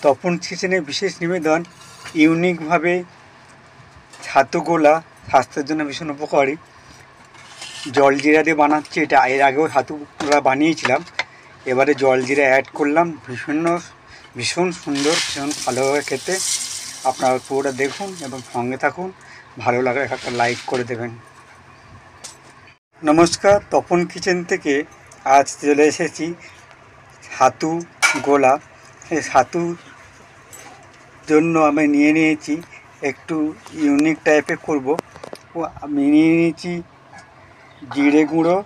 তপন কিচেনে বিশেষ নিবেদন, ইউনিকভাবে ছাতু গোলা স্বাস্থ্যের জন্য ভীষণ উপকারী। জলজিরা দিয়ে বানাচ্ছি এটা। এর আগেও ছাতু গোলা বানিয়েছিলাম, এবারে জলজিরা অ্যাড করলাম। ভীষণ সুন্দর, ভীষণ ভালোভাবে খেতে। আপনারা পুরোটা দেখুন এবং সঙ্গে থাকুন। ভালো লাগলে একটা লাইক করে দেবেন। নমস্কার, তপন কিচেন থেকে আজ চলে এসেছি ছাতু গোলা। এই ছাতুর জন্য আমি নিয়েছি একটু ইউনিক টাইপের করব। আমি নিয়ে নিয়েছি জিরে গুঁড়ো,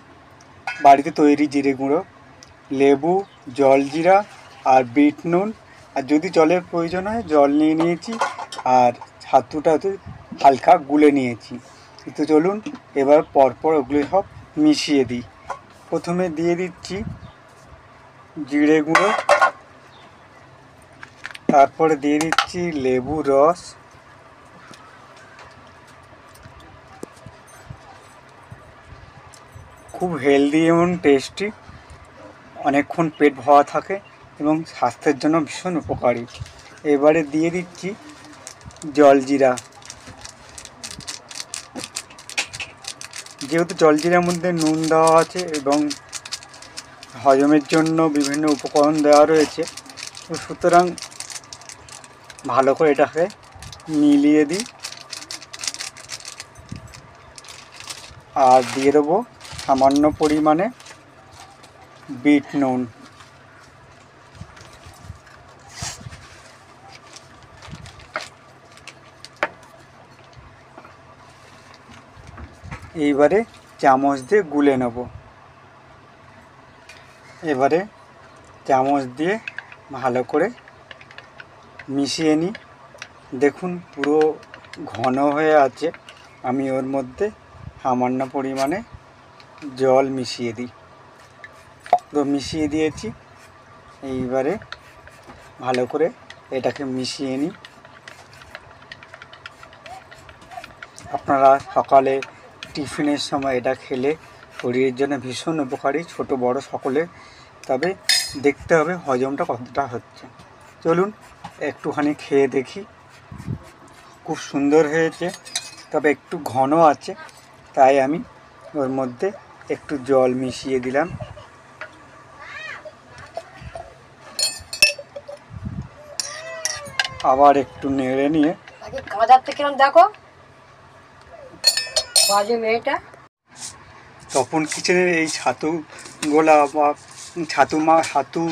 বাড়িতে তৈরি জিরে গুঁড়ো, লেবু, জলজিরা আর বিট নুন, আর যদি জলের প্রয়োজন হয় জল নিয়ে নিয়েছি, আর ছাতুটা হালকা গুলে নিয়েছি। তো চলুন এবার পরপর ওগুলো সব মিশিয়ে দিই। প্রথমে দিয়ে দিচ্ছি জিরে গুঁড়ো, তারপরে দিয়ে দিচ্ছি লেবু রস, খুব হেলদি এবং টেস্টি, অনেকক্ষণ পেট ভরা থাকে এবং স্বাস্থ্যের জন্য ভীষণ উপকারী। এবারে দিয়ে দিচ্ছি জলজিরা। যেহেতু জলজিরার মধ্যে নুন দেওয়া আছে এবং হজমের জন্য বিভিন্ন উপকরণ দেওয়া রয়েছে, তো সুতরাং ভালো করে এটাকে মিলিয়ে দিই। আর দিয়ে দেবো সামান্য পরিমাণে বিট নুন। এইবারে চামচ দিয়ে গুলে নেব। এবারে চামচ দিয়ে ভালো করে মিশিয়ে নিই। দেখুন পুরো ঘন হয়ে আছে। আমি ওর মধ্যে সামান্য পরিমাণে জল মিশিয়ে দিই। পুরো মিশিয়ে দিয়েছি। এইবারে ভালো করে এটাকে মিশিয়ে নিই। আপনারা সকালে টিফিনের সময় এটা খেলে শরীরের জন্য ভীষণ উপকারী, ছোট বড় সকলে। তবে দেখতে হবে হজমটা কতটা হচ্ছে। চলুন একটুখানি খেয়ে দেখি। খুব সুন্দর হয়েছে, তবে একটু ঘন আছে, তাই আমি ওর মধ্যে একটু জল মিশিয়ে দিলাম। আবার একটু নেড়ে নিয়ে দেখো তপন কিচেনের এই ছাতু গোলা বা ছাতু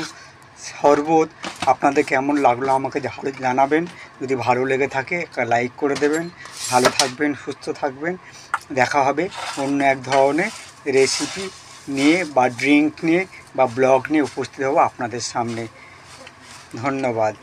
শরবত আপনাদের কেমন লাগলো আমাকে জানাবেন। যদি ভালো লেগে থাকে একটা লাইক করে দেবেন। ভালো থাকবেন, সুস্থ থাকবেন। দেখা হবে অন্য এক ধরনের রেসিপি নিয়ে বা ড্রিঙ্ক নিয়ে বা ব্লগ নিয়ে উপস্থিত হব আপনাদের সামনে। ধন্যবাদ।